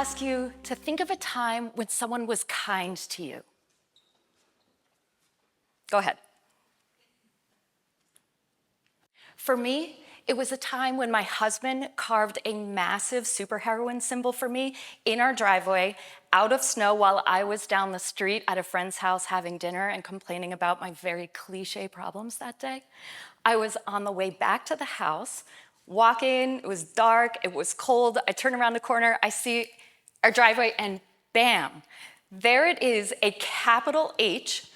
ask you to think of a time when someone was kind to you. Go ahead. For me, it was a time when my husband carved a massive superheroine symbol for me in our driveway out of snow while I was down the street at a friend's house having dinner and complaining about my very cliche problems that day. I was on the way back to the house, walking, it was dark, it was cold. I turn around the corner, I see our driveway, and bam, there it is, a capital H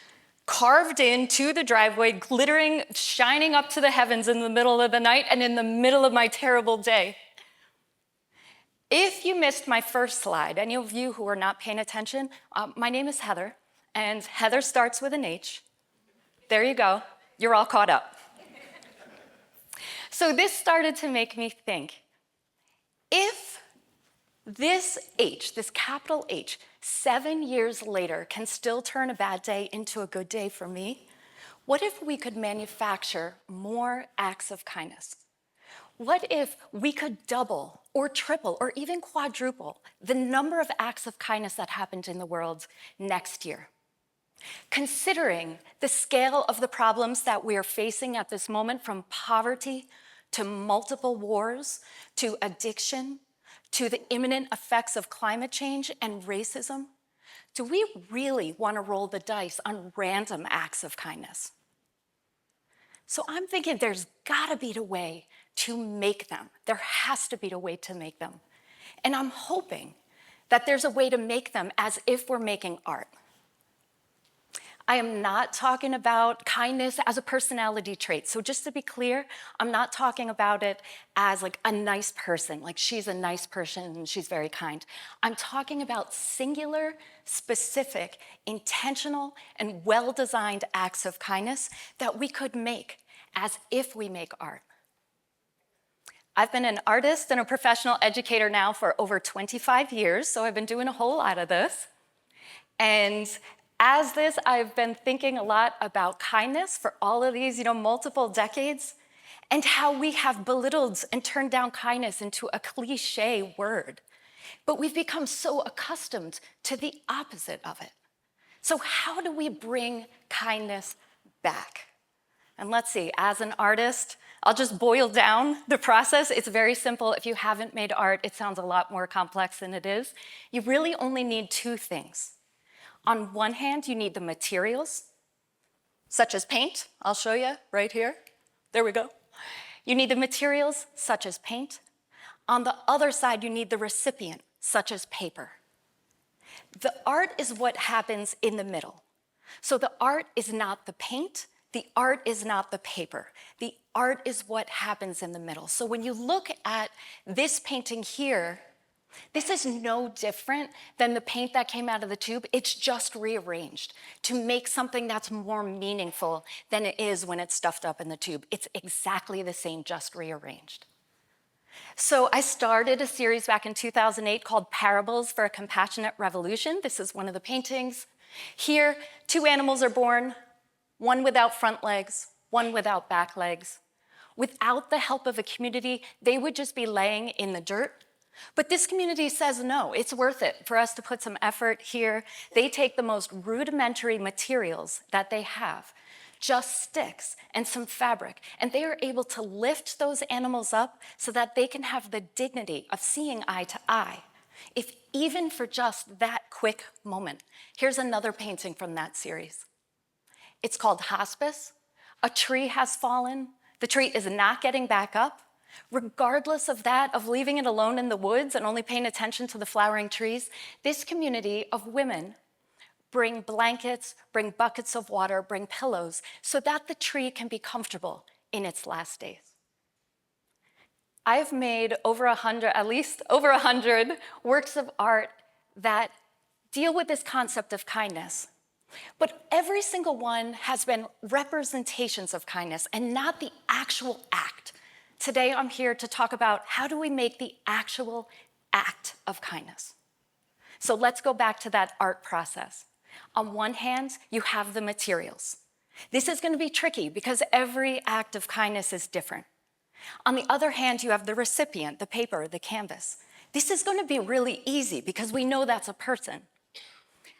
carved into the driveway, glittering, shining up to the heavens in the middle of the night and in the middle of my terrible day. If you missed my first slide, any of you who are not paying attention, my name is Heather, and Heather starts with an H. There you go, you're all caught up. So this started to make me think, if this H, this capital H, 7 years later can still turn a bad day into a good day for me, what if we could manufacture more acts of kindness? What if we could double or triple or even quadruple the number of acts of kindness that happened in the world next year? Considering the scale of the problems that we are facing at this moment, from poverty to multiple wars to addiction, to the imminent effects of climate change and racism, do we really want to roll the dice on random acts of kindness? So I'm thinking there's gotta be a way to make them. There has to be a way to make them. And I'm hoping that there's a way to make them as if we're making art. I am not talking about kindness as a personality trait. So just to be clear, I'm not talking about it as like a nice person, like she's a nice person and she's very kind. I'm talking about singular, specific, intentional, and well-designed acts of kindness that we could make as if we make art. I've been an artist and a professional educator now for over 25 years, so I've been doing a whole lot of this. And as this, I've been thinking a lot about kindness for all of these, multiple decades, and how we have belittled and turned down kindness into a cliche word. But we've become so accustomed to the opposite of it. So how do we bring kindness back? And let's see, as an artist, I'll just boil down the process. It's very simple. If you haven't made art, it sounds a lot more complex than it is. You really only need two things. On one hand, you need the materials, such as paint. I'll show you right here. There we go. You need the materials, such as paint. On the other side, you need the recipient, such as paper. The art is what happens in the middle. So the art is not the paint. The art is not the paper. The art is what happens in the middle. So when you look at this painting here, this is no different than the paint that came out of the tube. It's just rearranged to make something that's more meaningful than it is when it's stuffed up in the tube. It's exactly the same, just rearranged. So I started a series back in 2008 called Parables for a Compassionate Revolution. This is one of the paintings. Here, two animals are born, one without front legs, one without back legs. Without the help of a community, they would just be laying in the dirt. But this community says, no, it's worth it for us to put some effort here. They take the most rudimentary materials that they have, just sticks and some fabric, and they are able to lift those animals up so that they can have the dignity of seeing eye to eye, if even for just that quick moment. Here's another painting from that series. It's called Hospice. A tree has fallen. The tree is not getting back up. Regardless of that, of leaving it alone in the woods and only paying attention to the flowering trees, this community of women bring blankets, bring buckets of water, bring pillows, so that the tree can be comfortable in its last days. I've made at least over 100 works of art that deal with this concept of kindness. But every single one has been representations of kindness and not the actual act. Today, I'm here to talk about how do we make the actual act of kindness. So let's go back to that art process. On one hand, you have the materials. This is going to be tricky because every act of kindness is different. On the other hand, you have the recipient, the paper, the canvas. This is going to be really easy because we know that's a person.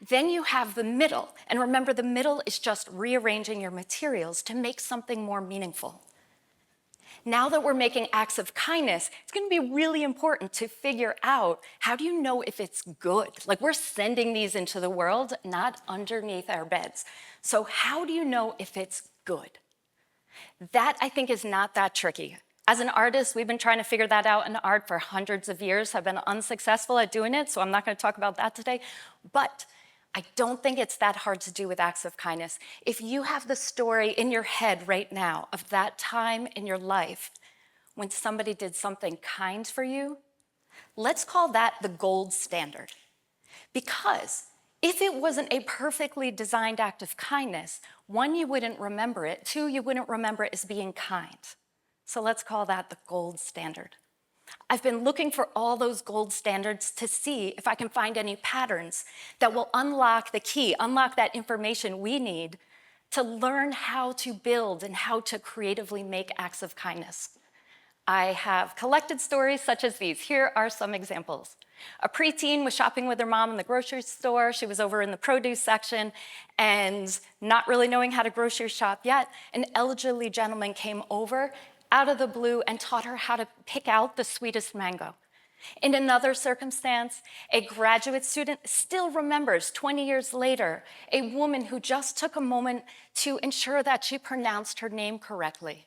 Then you have the middle, and remember the middle is just rearranging your materials to make something more meaningful. Now that we're making acts of kindness, it's going to be really important to figure out, how do you know if it's good? Like, we're sending these into the world, not underneath our beds. So how do you know if it's good? That, I think, is not that tricky. As an artist, we've been trying to figure that out in art for hundreds of years. I've been unsuccessful at doing it, so I'm not going to talk about that today. But I don't think it's that hard to do with acts of kindness. If you have the story in your head right now of that time in your life when somebody did something kind for you, let's call that the gold standard. Because if it wasn't a perfectly designed act of kindness, one, you wouldn't remember it. Two, you wouldn't remember it as being kind. So let's call that the gold standard. I've been looking for all those gold standards to see if I can find any patterns that will unlock the key, unlock that information we need to learn how to build and how to creatively make acts of kindness. I have collected stories such as these. Here are some examples. A preteen was shopping with her mom in the grocery store. She was over in the produce section, and not really knowing how to grocery shop yet, an elderly gentleman came over out of the blue and taught her how to pick out the sweetest mango. In another circumstance, a graduate student still remembers 20 years later a woman who just took a moment to ensure that she pronounced her name correctly.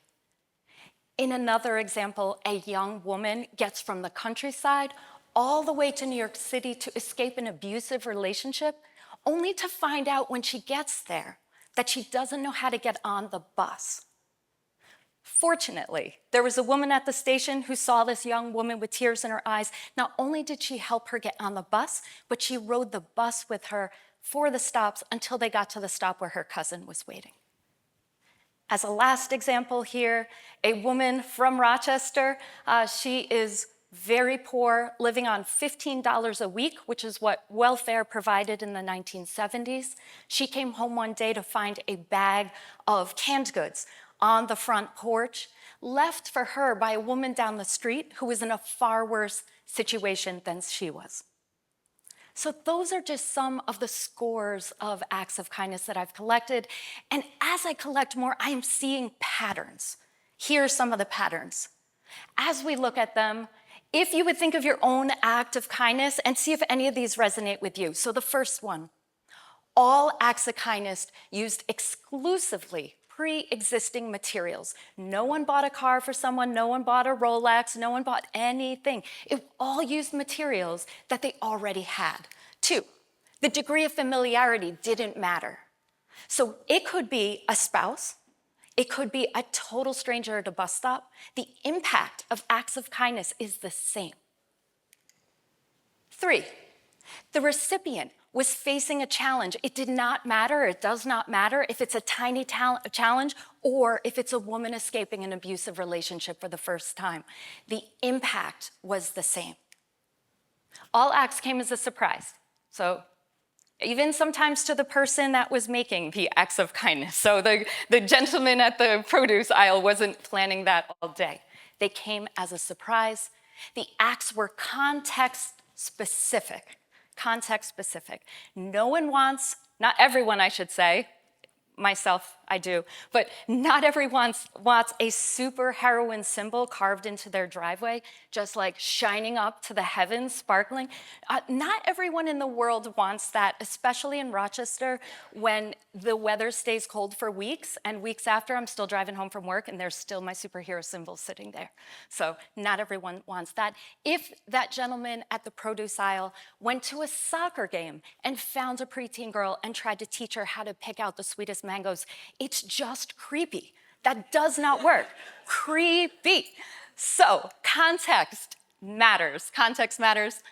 In another example, a young woman gets from the countryside all the way to New York City to escape an abusive relationship, only to find out when she gets there that she doesn't know how to get on the bus. Fortunately, there was a woman at the station who saw this young woman with tears in her eyes. Not only did she help her get on the bus, but she rode the bus with her for the stops until they got to the stop where her cousin was waiting. As a last example here, a woman from Rochester, she is very poor, living on $15 a week, which is what welfare provided in the 1970s. She came home one day to find a bag of canned goods on the front porch, left for her by a woman down the street who was in a far worse situation than she was. So those are just some of the scores of acts of kindness that I've collected. And as I collect more, I am seeing patterns. Here are some of the patterns. As we look at them, if you would think of your own act of kindness and see if any of these resonate with you. So the first one, all acts of kindness used exclusively pre-existing materials. No one bought a car for someone, no one bought a Rolex, no one bought anything. It all used materials that they already had. Two, the degree of familiarity didn't matter. So it could be a spouse, it could be a total stranger at a bus stop. The impact of acts of kindness is the same. Three, the recipient was facing a challenge. It did not matter, it does not matter if it's a tiny challenge or if it's a woman escaping an abusive relationship for the first time. The impact was the same. All acts came as a surprise. So even sometimes to the person that was making the acts of kindness. So the gentleman at the produce aisle wasn't planning that all day. They came as a surprise. The acts were context specific. Context specific. No one wants, not everyone I should say, myself, I do, but not everyone wants a super heroine symbol carved into their driveway, just like shining up to the heavens, sparkling. Not everyone in the world wants that, especially in Rochester when the weather stays cold for weeks, and weeks after I'm still driving home from work and there's still my superhero symbol sitting there. So not everyone wants that. If that gentleman at the produce aisle went to a soccer game and found a preteen girl and tried to teach her how to pick out the sweetest mangoes, it's just creepy. That does not work. Creepy. So context matters. Context matters.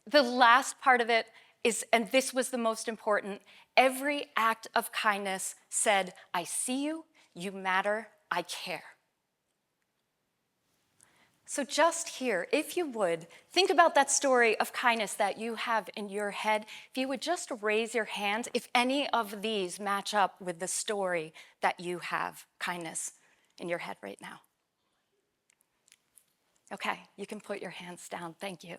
The last part of it is, and this was the most important, every act of kindness said, I see you, you matter, I care. So just here, if you would, think about that story of kindness that you have in your head. If you would just raise your hand if any of these match up with the story that you have kindness in your head right now. Okay, you can put your hands down. Thank you.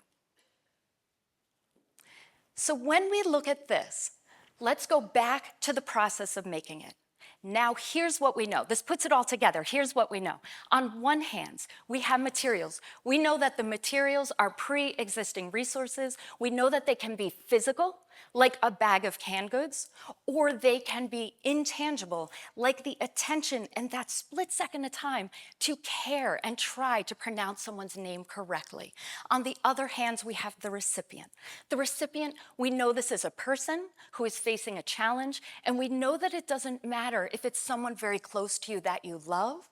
So when we look at this, let's go back to the process of making it. Now, here's what we know. This puts it all together. Here's what we know. On one hand, we have materials. We know that the materials are pre-existing resources. We know that they can be physical, like a bag of canned goods, or they can be intangible, like the attention and that split second of time to care and try to pronounce someone's name correctly. On the other hand, we have the recipient. The recipient, we know this is a person who is facing a challenge, and we know that it doesn't matter if it's someone very close to you that you love,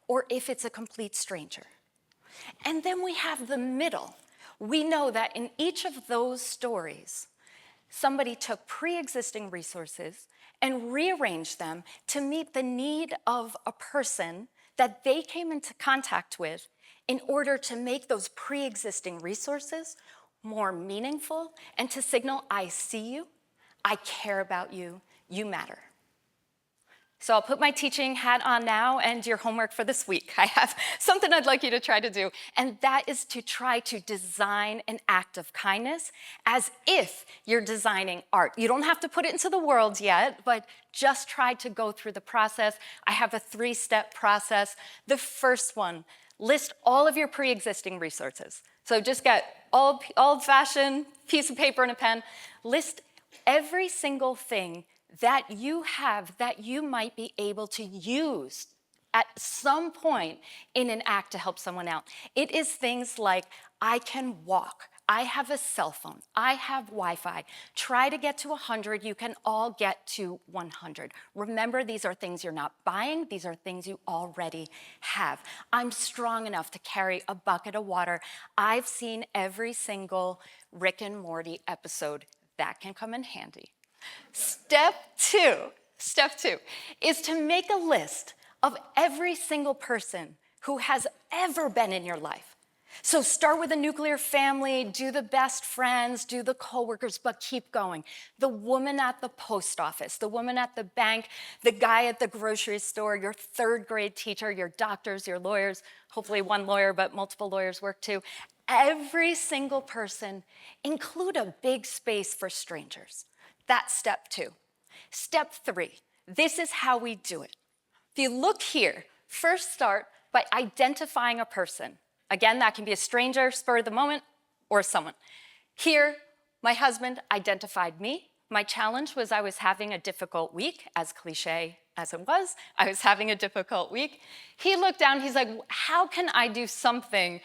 or if it's a complete stranger. And then we have the middle. We know that in each of those stories, somebody took pre-existing resources and rearranged them to meet the need of a person that they came into contact with in order to make those pre-existing resources more meaningful and to signal, I see you, I care about you, you matter. So I'll put my teaching hat on now and your homework for this week. I have something I'd like you to try to do, and that is to try to design an act of kindness as if you're designing art. You don't have to put it into the world yet, but just try to go through the process. I have a 3-step process. The first one, list all of your pre-existing resources. So just get old-fashioned piece of paper and a pen. List every single thing that you have that you might be able to use at some point in an act to help someone out. It is things like, I can walk, I have a cell phone, I have Wi-Fi. Try to get to 100, you can all get to 100. Remember, these are things you're not buying, these are things you already have. I'm strong enough to carry a bucket of water. I've seen every single Rick and Morty episode. That can come in handy. Step two is to make a list of every single person who has ever been in your life. So start with the nuclear family, do the best friends, do the coworkers, but keep going. The woman at the post office, the woman at the bank, the guy at the grocery store, your 3rd grade teacher, your doctors, your lawyers, hopefully one lawyer, but multiple lawyers work too. Every single person, include a big space for strangers. That's step 2. Step 3, this is how we do it. If you look here, first start by identifying a person. Again, that can be a stranger, spur of the moment, or someone. Here, my husband identified me. My challenge was I was having a difficult week, as cliche as it was. I was having a difficult week. He looked down, he's like, how can I do something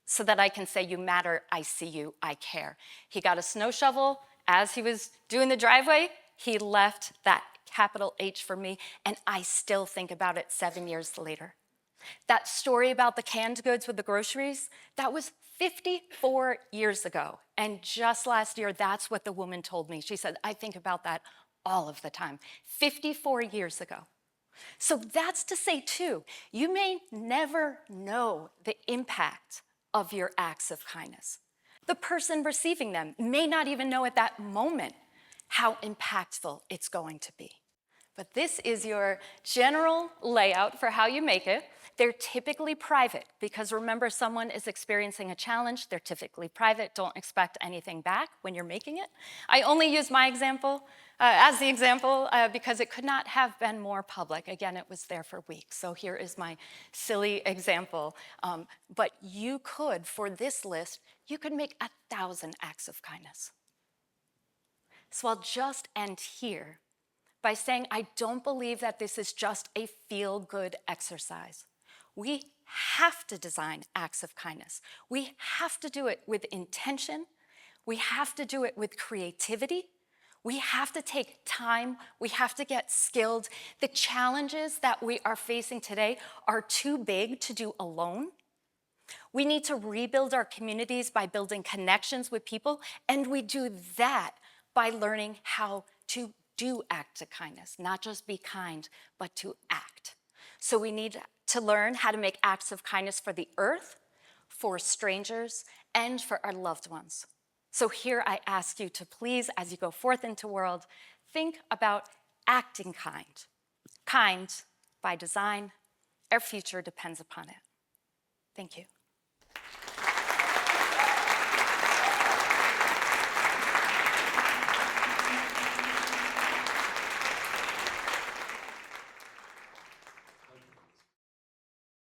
so that I can say, you matter, I see you, I care? He got a snow shovel. As he was doing the driveway, he left that capital H for me, and I still think about it 7 years later. That story about the canned goods with the groceries, that was 54 years ago. And just last year, that's what the woman told me. She said, I think about that all of the time. 54 years ago. So that's to say, too, you may never know the impact of your acts of kindness. The person receiving them may not even know at that moment how impactful it's going to be. But this is your general layout for how you make it. They're typically private because remember, someone is experiencing a challenge. They're typically private. Don't expect anything back when you're making it. I only use my example as the example because it could not have been more public. Again, it was there for weeks. So here is my silly example. But you could, for this list, you could make 1,000 acts of kindness. So I'll just end here by saying I don't believe that this is just a feel-good exercise. We have to design acts of kindness. We have to do it with intention. We have to do it with creativity. We have to take time. We have to get skilled. The challenges that we are facing today are too big to do alone. We need to rebuild our communities by building connections with people, and we do that by learning how to do acts of kindness, not just be kind, but to act. So we need to learn how to make acts of kindness for the earth, for strangers, and for our loved ones. So here I ask you to please, as you go forth into the world, think about acting kind. Kind by design. Our future depends upon it. Thank you.